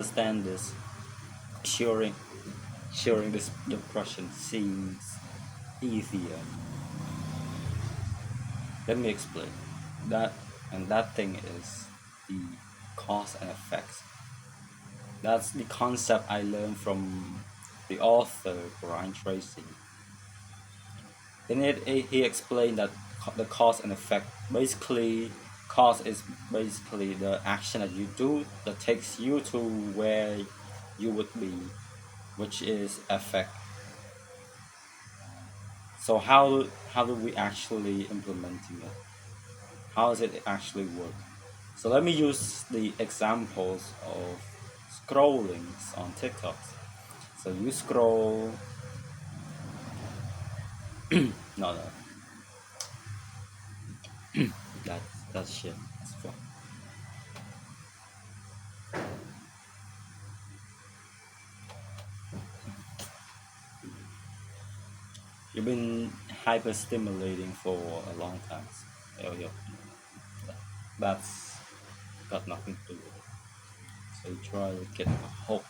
understand this. Sharing, sharing this depression seems easier. Let me explain. That that thing is the cause and effects. That's the concept I learned from the author Brian Tracy. In it, he explained that the cause and effect basically cause is basically the action that you do that takes you to where you would be, which is effect. So how do we actually implementing it? How does it actually work? So let me use the examples of scrollings on TikToks. So you scroll, no, no, that's shit. That's fun. You've been hyper stimulating for a long time. So, that's got nothing to do with it. So you try to get a hook.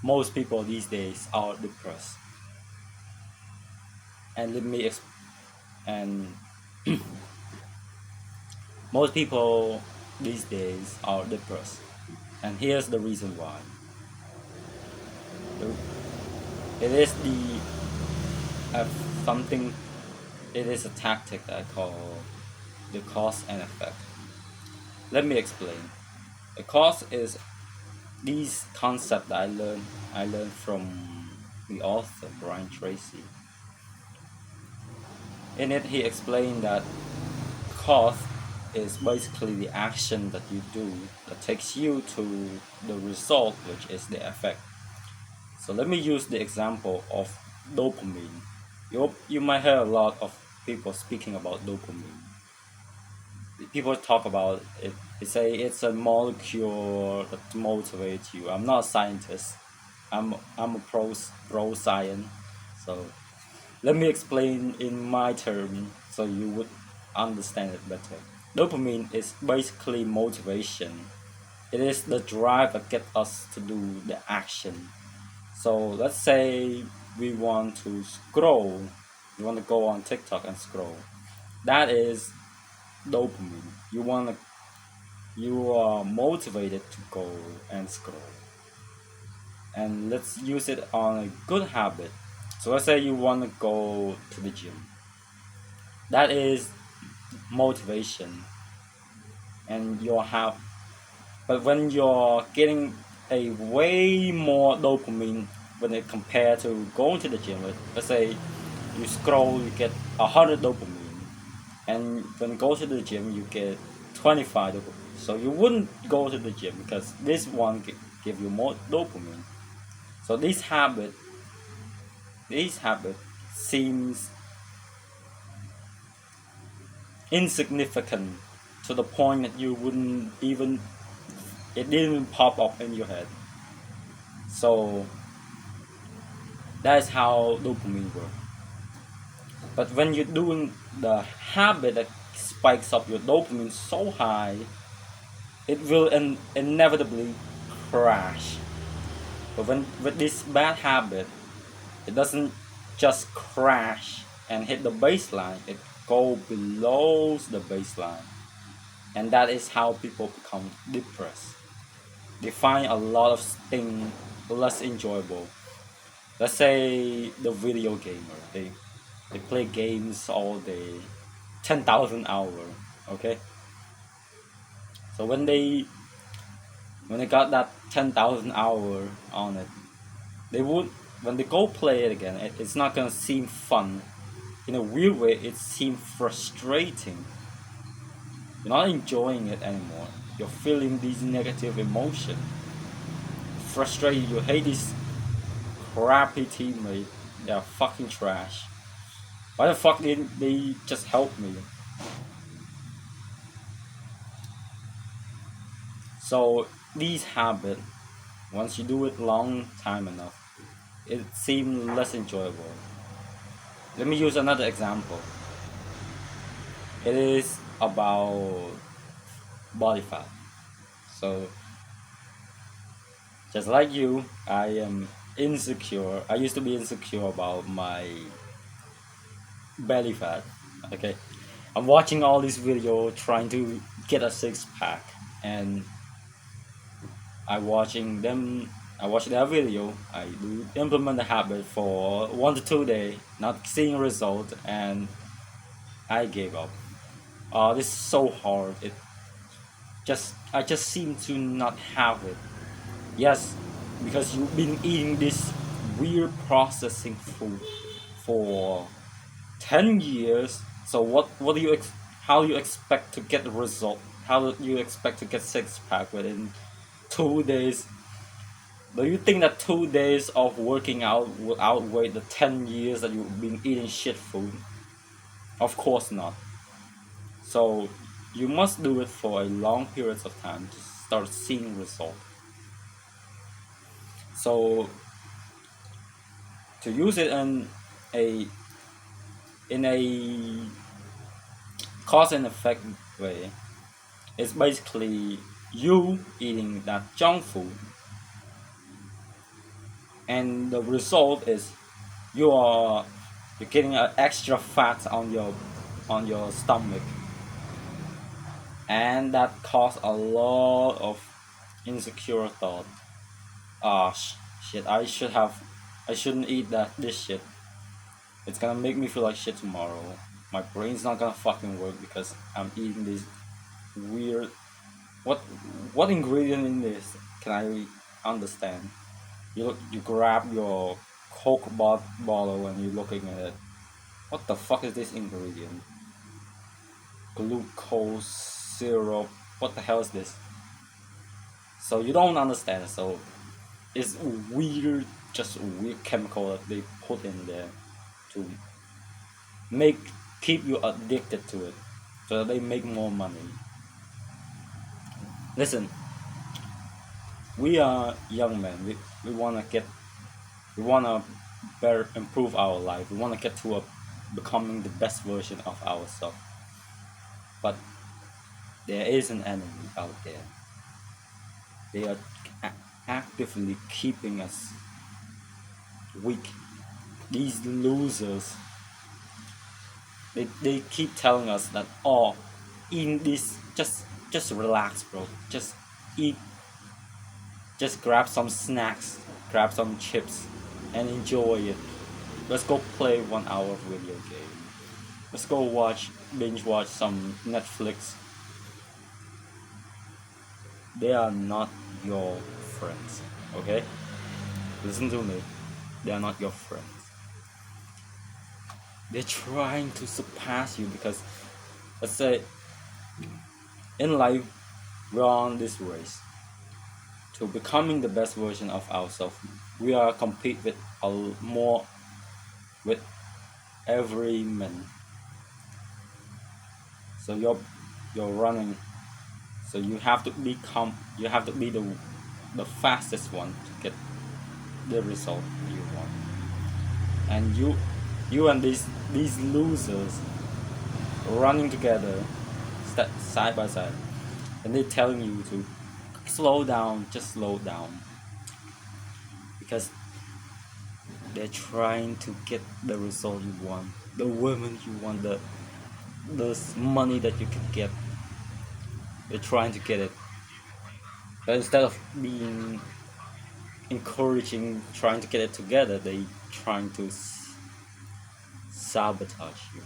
Most people these days are depressed, and let me and most people these days are depressed, and here's the reason why. It is uh, something. It is a tactic that I call the cause and effect. Let me explain. The cause is these concept that I learned from the author Brian Tracy. In it, he explained that cause is basically the action that you do that takes you to the result, which is the effect. So let me use the example of dopamine. You might hear a lot of people speaking about dopamine. People talk about it. They say it's a molecule that motivates you. I'm not a scientist. I'm a pro science. So let me explain in my term so you would understand it better. Dopamine is basically motivation. It is the drive that gets us to do the action. So let's say we want to scroll. You want to go on TikTok and scroll. That is dopamine. You are motivated to go and scroll. And let's use it on a good habit. So let's say you want to go to the gym. That is motivation, and you'll have. But when you're getting a way more dopamine when it compared to going to the gym, let's say you scroll, you get 100 dopamine, and when you go to the gym, you get 25 dopamine. So you wouldn't go to the gym because this one give you more dopamine. So this habit seems insignificant to the point that you wouldn't even it didn't even pop up in your head. So that is how dopamine works. But when you're doing the habit that spikes up your dopamine so high, it will inevitably crash. But when with this bad habit, it doesn't just crash and hit the baseline, it go below the baseline. And that is how people become depressed. They find a lot of things less enjoyable. Let's say the video gamer, they play games all day, 10,000 hours. Okay, so when they got that 10,000 hour on it, they would when they go play it again, it's not gonna seem fun. In a weird way, it seems frustrating. You're not enjoying it anymore. You're feeling these negative emotions, frustrated. You hate this crappy teammate. They're fucking trash. Why the fuck didn't they just help me? So these habits, once you do it long time enough, it seems less enjoyable. Let me use another example. It is about body fat. So just like you, I am insecure. I used to be insecure about my belly fat. Okay, I'm watching all these videos trying to get a six pack, and I watching them. I watch their video. I do implement the habit for 1 to 2 days, not seeing result, and I gave up. This is so hard. I just seem to not have it. Yes, because you've been eating this weird processing food for 10 years. So what do you how do you expect to get the result? How do you expect to get six pack within 2 days? Do you think that 2 days of working out will outweigh the 10 years that you've been eating shit food? Of course not. So you must do it for a long periods of time to start seeing result. So to use it a in a cause and effect way, it's basically you eating that junk food, and the result is you are you're getting an extra fat on your stomach, and that cause a lot of insecure thought. Ah, shit! I shouldn't eat this shit. It's gonna make me feel like shit tomorrow. My brain's not gonna fucking work because I'm eating this weird. What what ingredient in this can I understand? You grab your bottle and you're looking at it. What the fuck is this ingredient? Glucose syrup. What the hell is this? So you don't understand. So it's weird, just a weird chemical that they put in there to make keep you addicted to it, so that they make more money. Listen, we are young men. We wanna get we wanna better improve our life. We wanna get to a becoming the best version of ourselves. But there is an enemy out there. They are a- actively keeping us weak. These losers, they keep telling us that, oh, in this, just relax, bro. Just eat, just grab some snacks, grab some chips, and enjoy it. Let's go play 1 hour of video game. Let's go binge watch some Netflix. They are not your friends, okay? Listen to me. They are not your friends. They're trying to surpass you because, let's say, in life, we're on this race to becoming the best version of ourselves. We are compete with more with every man. So you're running. So you have to be the fastest one to get the result you want. And you and these losers running together, side by side, and they're telling you to slow down, just slow down, because they're trying to get the result you want, the women you want, the money that you can get. They're trying to get it, but instead of being encouraging, trying to get it together, they trying to sabotage you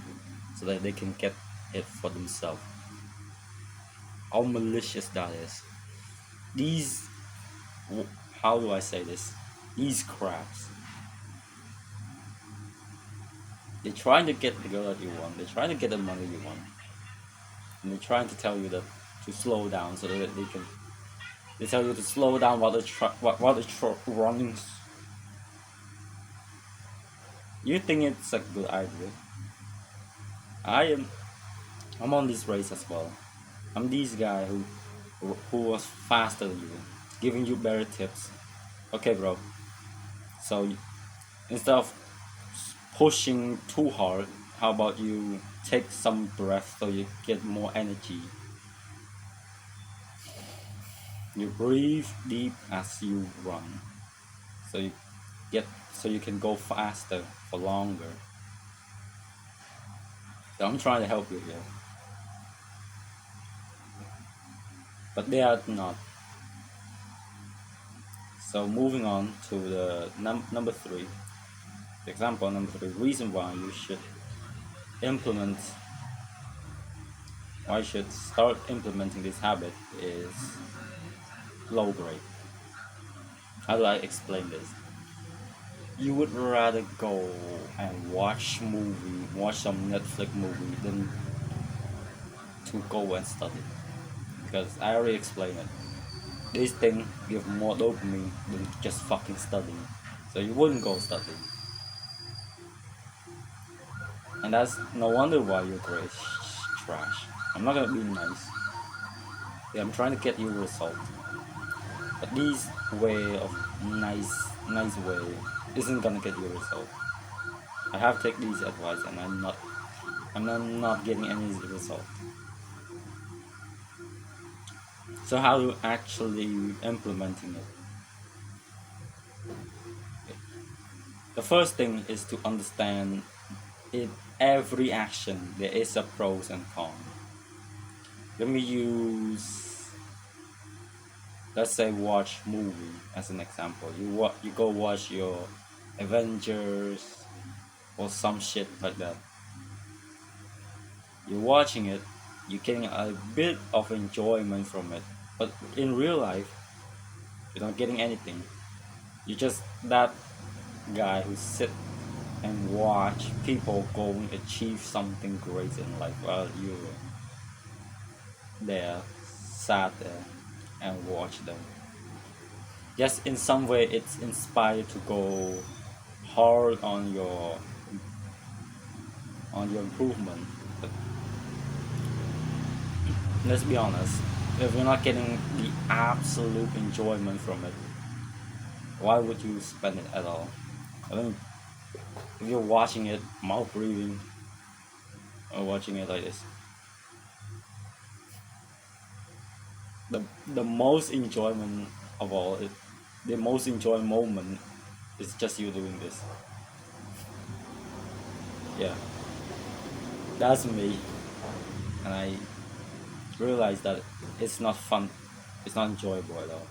so that they can get it for themselves. How malicious that is. These, how do I say this? These crabs. They're trying to get the girl that you want. They're trying to get the money you want, and they're trying to tell you that to slow down so that they can. They tell you to slow down while they're running. You think it's a good idea? I am. I'm on this race as well. I'm this guy who was faster than you, giving you better tips. Okay, bro. So instead of pushing too hard, how about you take some breath so you get more energy? You breathe deep as you run, so you get so you can go faster for longer. So I'm trying to help you here, but they are not. So moving on to the number three, the example number three, reason why you should implement, why you should start implementing this habit is low grade. How do I explain this? You would rather go and watch some Netflix movie than to go and study. Because I already explained it. These things give more dopamine than just fucking studying. So you wouldn't go study. And that's no wonder why your grade is trash. I'm not gonna be nice. Yeah, I'm trying to get you a result. But this way of nice way isn't gonna get you a result. I have taken these advice and I'm not getting any result. So how to actually implementing it? The first thing is to understand in every action there is a pros and cons. Let me use, let's say, watch movie as an example. You go watch your Avengers or some shit like that. You're watching it, you're getting a bit of enjoyment from it, but in real life you're not getting anything. You're just that guy who sit and watch people go and achieve something great in life while you're there, sat there and watch them. Yes, in some way it's inspired to go hard on your improvement. But let's be honest, if you're not getting the absolute enjoyment from it, why would you spend it at all? I mean, if you're watching it, mouth breathing, or watching it like this, the most enjoyment of all, the most enjoying moment is just you doing this. Yeah, that's me, and I realized that it's not fun, it's not enjoyable at all.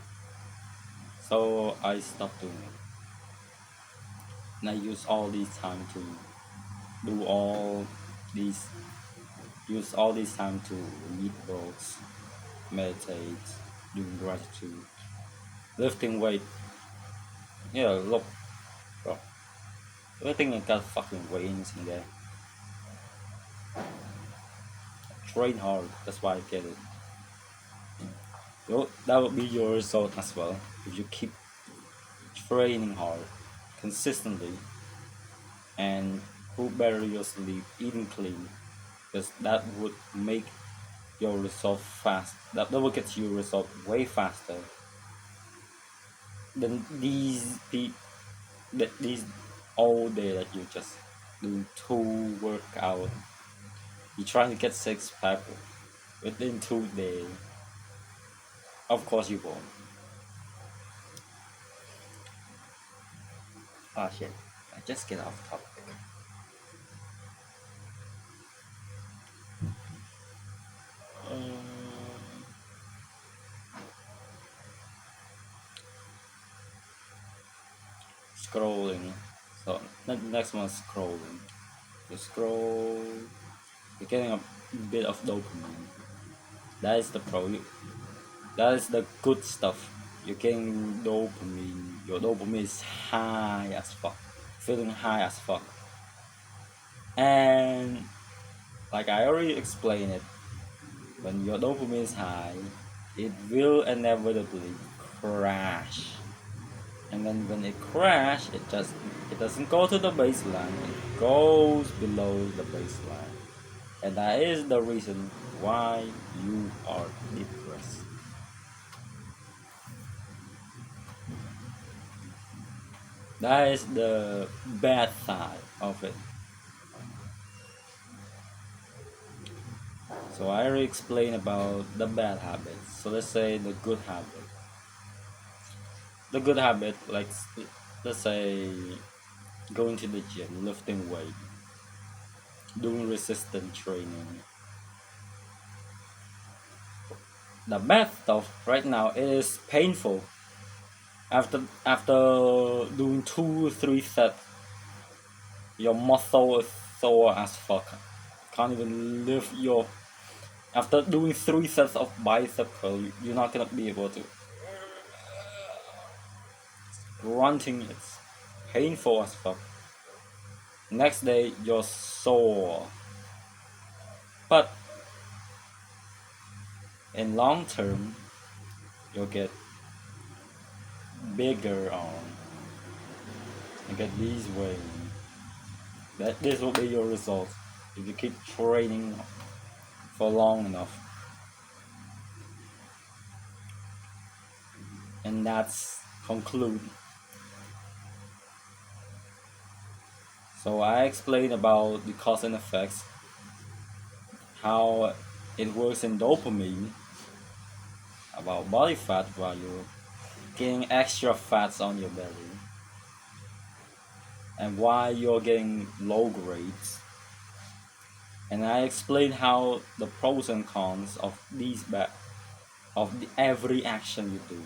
So I stopped doing it, and I use all this time to do all these use all this time to read books, meditate, doing gratitude, lifting weight. Yeah, look, bro, everything I got fucking veins in there. Train hard, that's why I get it. So that would be your result as well if you keep training hard consistently and put better your sleep, eating clean, because that would make your result fast. That will get your result way faster than these all day that you just doing two workout. You trying to get six pack within 2 days. Of course you won't. Ah shit! I just get off topic. Um, Scrolling. So next one is scrolling. You scroll. You're getting a bit of dopamine. That is the pro. That is the good stuff. You're getting dopamine. Your dopamine is high as fuck. Feeling high as fuck. And like I already explained it, when your dopamine is high, it will inevitably crash. And then when it crash, it doesn't go to the baseline. It goes below the baseline. And that is the reason why you are depressed. That is the bad side of it. So I already explained about the bad habits. So let's say the good habit. the good habit, like let's say going to the gym, lifting weight, doing resistance training. The bad stuff right now is painful. After doing 2 3 sets, your muscle is sore as fuck. Can't even lift your. After doing 3 sets of bicep curl, you're not gonna be able to. Grunting, it's painful as fuck. Next day, you're sore. But in long term, you'll get bigger arm. You get these way. This will be your result if you keep training for long enough. And that's conclude. So I explained about the cause and effects, how it works in dopamine, about body fat while you're getting extra fats on your belly, and why you're getting low grades. And I explained how the pros and cons of every action you do.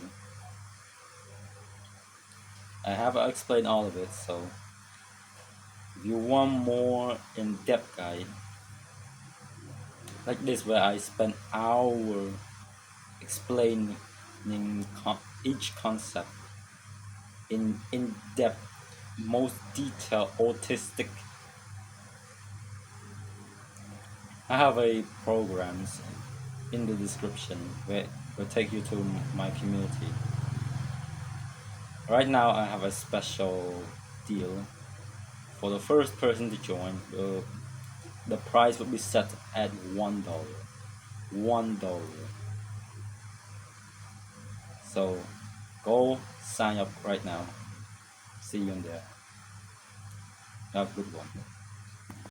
I have explained all of it, so if you want more in-depth guide like this where I spend hours explaining each concept in depth, most detailed, autistic. I have a programs in the description where will take you to my community. Right now I have a special deal for the first person to join. The price will be set at $1. $1. So go sign up right now. See you in there. Have a good one.